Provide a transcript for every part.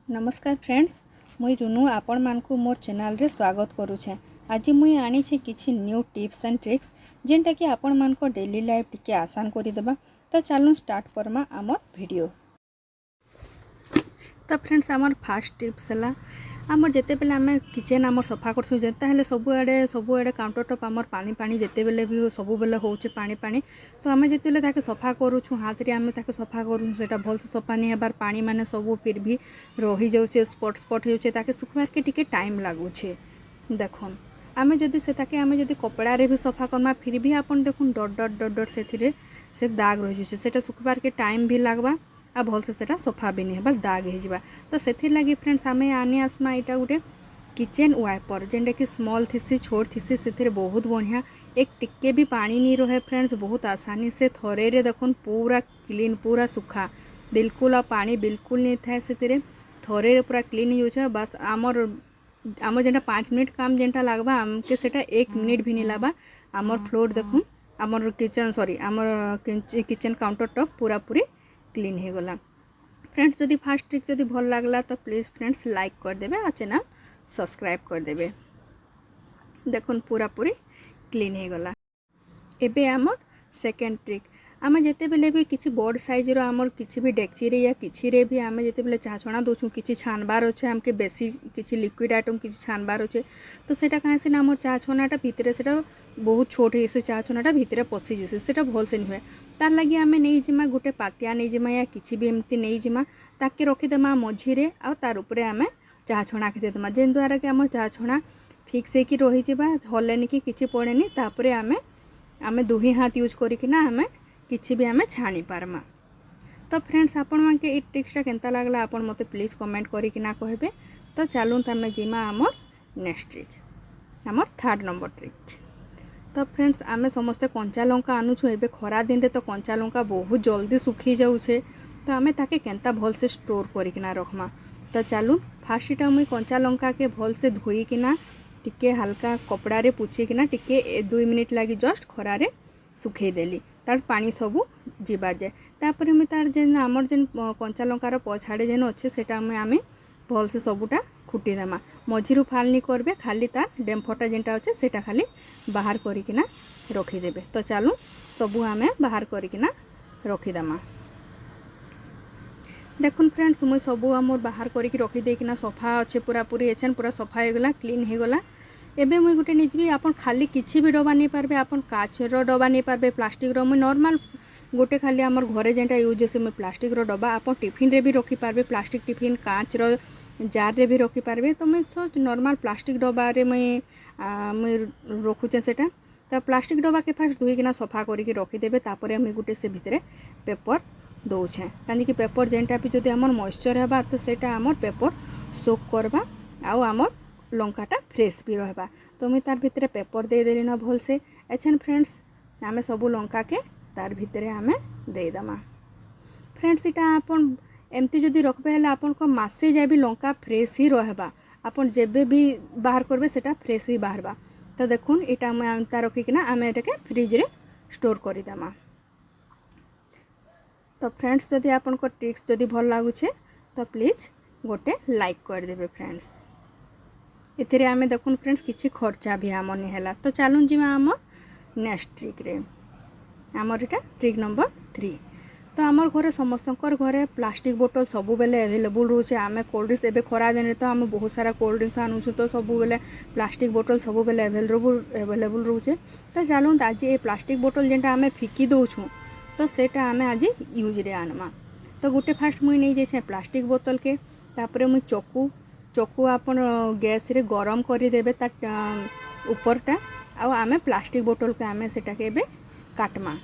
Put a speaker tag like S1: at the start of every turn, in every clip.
S1: नमस्कार फ्रेंड्स, मुई रुनु आपण मानकु मोर चैनल रे स्वागत करूछे। आज मुई आनी छे किछि न्यू टिप्स एंड ट्रिक्स जेंटा कि आपण मानको डेली लाइफ टिके आसान करि देबा। तो चलो स्टार्ट करमा आमर वीडियो। तो फ्रेंड्स आमर फर्स्ट टिप्स हला आमर जेते बेले आमे किचन आमर सफा करसु जेता हेले सबुआडे काउंटर टॉप आमर पानी पानी जेते बेले भी सबु बेले होचे पानी पानी। तो आमे जेते बेले ताके सफा करूछु हाथ रे आमे ताके सफा करूछु सेटा भल से सफा नहीं हेबार पानी माने सबु फिर भी रही जाउचे स्पॉट स्पॉट होचे ताके सुखबार के टिके टाइम लागुचे। देखोन आमे जदी से ताके आमे जदी कपड़ा रे भी सफा करमा फिर भी आपन देखुन डॉट डॉट डॉट डॉट सेथिरे से दाग रहि जुचे सेटा सुखबार के टाइम भी लागबा आ भल से सेटा सफा भी नहीं हेबार दाग हे जिबा। तो सेथि लागि फ्रेंड्स आमे आनी आसमा एटा गुटे किचन वाइपर जेंटा कि स्मॉल थिसी छोट थिसी सेथिरे बहुत बढ़िया एक टिक्के भी पानी नहीं रहे फ्रेंड्स। बहुत आसानी से थरे रे देखुन पूरा क्लीन पूरा सुखा बिल्कुल आ पानी बिल्कुल नहीं थाए सेथिरे थरे रे पूरा क्लीन यूज है। बस आमर जेंटा 5 मिनट काम जेंटा लागबा आमके सेटा 1 मिनट भी नहीं लागबा। आमर फ्लोर देखुन आमर किचन सॉरी आमर किचन काउंटर टॉप पूरा पूरी क्लीन हो गला। फ्रेंड्स जदि फास्ट ट्रिक जदि भल लागला तो प्लीज फ्रेंड्स लाइक कर देबे आ चैनल सब्सक्राइब कर देबे। देखुन पूरा पूरी क्लीन हो गला। एबे आमर सेकेंड ट्रिक आमे जेते बेले भी किछि बड़ साइज रो आमर किछि भी डेक्ची रे या किछि रे भी आमे जेते बेले चा छणा दोछु किछि छानबार अछि हमके बेसी किछि लिक्विड आइटम किछि छानबार अछि तो सेटा काहे से ना आमर चा छणाटा भितरे सेटा बहुत छोट हे से चा छणाटा भितरे पसि जेसे सेटा भल से निवे तार लागि आमे नै जिमा गुटे पातिया नै जिमा या किछि भी एमती नै जिमा ताके रखि देमा मझी रे आ तार ऊपरे आमे चा छणा के देमा जेन द्वारा कि आमर चा छणा फिक्स हे कि रहि जिबा हलेनी कि किछि पड़ेनी। तापरे आमे दुही हाथ यूज करिकिना आमे किछि भी आमे छाणी पारमा। तो फ्रेंड्स आपण मानके ए ट्रिक्सटा केनता लागला आपण मते प्लीज कमेंट करिकिना कहबे। तो चलून तमे जिमा आमर नेक्स्ट ट्रिक आमर थर्ड नंबर ट्रिक। तो फ्रेंड्स आमे समस्ते कंचा लंका आनुछु एबे खरा दिन रे तो कंचा लंका बहुत जल्दी सुखी जाउछे तो आमे ताके केनता भल से स्टोर करिकिना रखमा। तो चलून फार्स्टटा मुई कंचा लंका के भल से धोई किना टिके हल्का कपड़ा रे पुछि किना टिके 2 मिनिट लागि जस्ट खरा रे सुखै देली तार पानी सबू जीवा जाए। तापर मैं तार जेन आमर जेन कंचा लंकार पछाड़े जेन अच्छे सेटा में आमे भल से सबूटा खुटी देमा मझीरु फाल नहीं करबे खाली तार डेम्फटा जेनटा अच्छे सेटा खाली बाहर करिकिना रखिदेबे। तो चलू सबू आमे बाहर करिकिना रखिदेमा। देखुन फ्रेंड्स मुई सबू आमर बाहर करिकि रखि देकिना सफा अच्छे पूरा पूरी एछन पूरा सफा हो गला क्लीन हो गला। एबे मुई गुटे निजबी आपन खाली किछि भी डबा नहीं पारबे आपन काचर डबा नहीं पारबे प्लास्टिक रो मुई नॉर्मल गोटे खाली आमर घरे जेंटा यूज से मुई प्लास्टिक रो डबा आपन टिफिन रे भी रखी पारबे प्लास्टिक टिफिन काच रो जार रे भी रखी पारबे। तो मुई सो नॉर्मल प्लास्टिक डबा रे मुई रखुचे सेटा। तो प्लास्टिक डबा के फास्ट धोई किना सफा करिकि रखी देबे। तापरे मुई गुटे से भितरे पेपर दउछे कानी कि पेपर जेंटा भी जदि आमर मॉइस्चर हेबा तो सेटा आमर पेपर सोक करबा आउ आमर लंकाटा फ्रेश भी रहबा। तो मुई तार भितरे पेपर दे देली न भल से एछन फ्रेंड्स आमे सबु लंका के तार भितरे आमे दे दमा। फ्रेंड्स इटा आपन एमती जदि रखबे हेले आपन को मासे जाय भी लंका फ्रेश ही रहबा आपन जेबे भी बाहर करबे सेटा फ्रेश ही बाहरबा। तो देखुन इटा मैं एमता रखि किना आमे एटाके फ्रिज रे स्टोर करि दमा। तो फ्रेंड्स जदि आपन को ट्रिक्स जदि भल लागुछे तो प्लीज गोटे लाइक कर देबे फ्रेंड्स। इथिरे आमे देखुन फ्रेंड्स किछि खर्चा भी आमर नहीं हैला। तो चलून जिमा आमर नेक्स्ट ट्रिक रे आमर इटा ट्रिक नंबर 3। तो आमर घरे समस्तकर घरे प्लास्टिक बोतल सबु बेले अवेलेबल रोचे आमे कोल्ड ड्रिंक्स एबे खरा दिन तो आमे बहुत सारा कोल्ड ड्रिंक्स आनुछु तो सबु बेले प्लास्टिक बोतल सबु बेले अवेलेबल रोचे। तो चलून आज ए प्लास्टिक बोतल जेंटा आमे फिकी दउछु तो सेटा आमे आज यूज रे आनमा। तो गुटे फास्ट मुई नहीं जैसे प्लास्टिक बोतल के तापरे मुई चक्कू आपन गैस रे गरम करि देबे ता ऊपरटा आ आमे प्लास्टिक बोतल के आमे सेटा के एबे काटमा।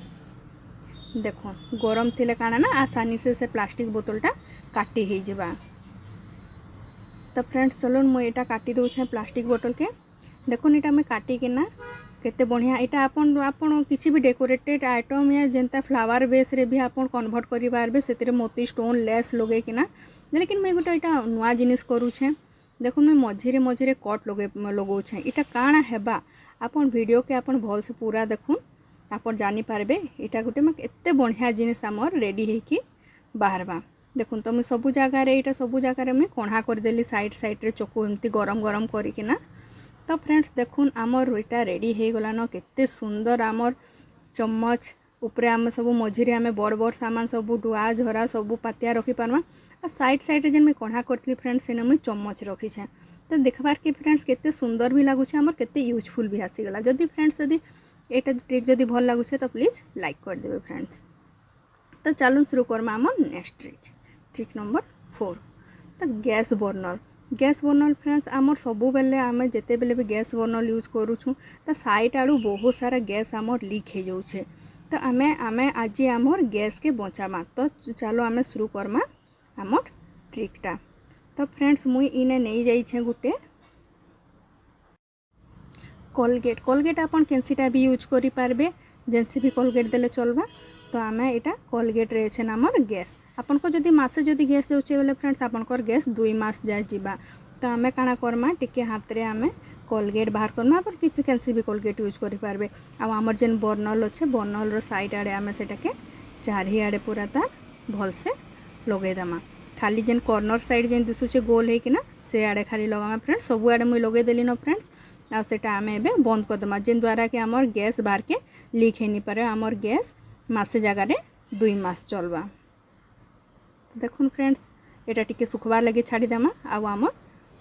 S1: देखो गरम थिले काना ना आसानी से प्लास्टिक बोतलटा काटी हे जिबा। तो फ्रेंड्स चलो मुई एटा काटी दउछे प्लास्टिक बोतल के देखो एटा मैं काटी के ना केते बढ़िया एटा आपन किछि भी डेकोरेटेड आइटम या जेंता फ्लावर बेस रे भी आपन कन्वर्ट करि पारबे सेतिरे मोती स्टोन लेस लगे किना। लेकिन मैं गोटे एटा नुआ जिनिस करूछे देखो मैं मझिरे कट लगौछे इटा काना हेबा आपन वीडियो के आपन भल से पूरा देखुन आपन जानी पारबे। एटा गोटे मैं एते बढ़िया जिनिस हमर रेडी हे कि बाहरबा। देखो तो मुझे सबू जगार यहाँ सबू जगार मुझे कणा करदेली साइड साइड चकु एमती गरम गरम करकिना। तो फ्रेंड्स देखुन आमर यहाँ रेडी हो गलान केते सुंदर आमर चम्मच उपरे आम सब मझिरे आम बड़ बड़ सामान सब डुआ झरा सब पातिया रखी पार्मा आ साइड साइड जेन मुझे कणा करी फ्रेंड्स से मुझे चम्मच रखीछे। तो देखबार के फ्रेंड्स केते सुंदर भी लगुच आमर केते यूजफुल भी आसीगला। जदि फ्रेंड्स जदि एटा ट्रिक जदि भल लगुचे तो प्लीज लाइक कर देबे फ्रेंड्स। तो चलून शुरू करमा आम नेक्स्ट ट्रिक नंबर 4। तो गैस बर्नर फ्रेंड्स आमर सबु बेले आम जिते बेले भी गैस बर्नर यूज करूँ तो साइड आड़ू बहुत सारा गैस आमर लीक हो जाऊे। तो आमे आज आमर गैस के बचामा। तो चलो आमे शुरू करमा आमर ट्रिकटा। तो फ्रेंड्स मुई इने नहीं जाइछे गुटे कोलगेट आपन कैंसीटा भी यूज करि पारबे जेनसी भी कोलगेट देले चलबा। तो आमे एटा कोलगेट रे छे आमर गैस आपन को जदि मासे जदि गैस जाउछे बेले फ्रेंड्स आपन को गैस 2 मास जाय जीबा। तो आमे काना करमा टिके हाथ रे आमे कोलगेट बाहर करमा पर किसी कैंसी भी कोलगेट यूज करि पारबे। आ आमर जेन बर्नल अच्छे बर्नल रो साइड आड़े आमे सेटा के चारि आड़े पूरा तार भल से लगे दमा। खाली जेन कॉर्नर साइड जेन दिसुचे गोल है कि ना से आड़े खाली लगामा फ्रेंड्स सब आड़े मुई लगे देली न फ्रेंड्स। आ सेटा आमे एबे बंद कर दमा जेन द्वारा कि आमर गैस बाहर के लीक हेनी पारे आमर गैस मासे जगार 2 मास चलबा। देखुन फ्रेंड्स एटा टिके सुखबार लगे छाड़ी देमा आ आमर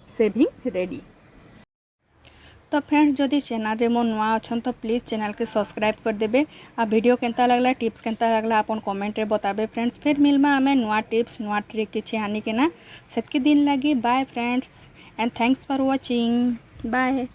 S1: सेविंग रेडी। तो फ्रेंड्स जदि चैनल रे मो नुआ अच्छन तो प्लीज़ चैनल के सब्सक्राइब कर देबे। आ वीडियो केनता लगला टिप्स केनता लगला अपन कमेंट रे बताबे फ्रेंड्स। फिर मिलमा आमे नुआ टिप्स नुआ ट्रिक किछि आनी के ना सेतकी दिन लगी। Bye friends and thanks for watching. Bye.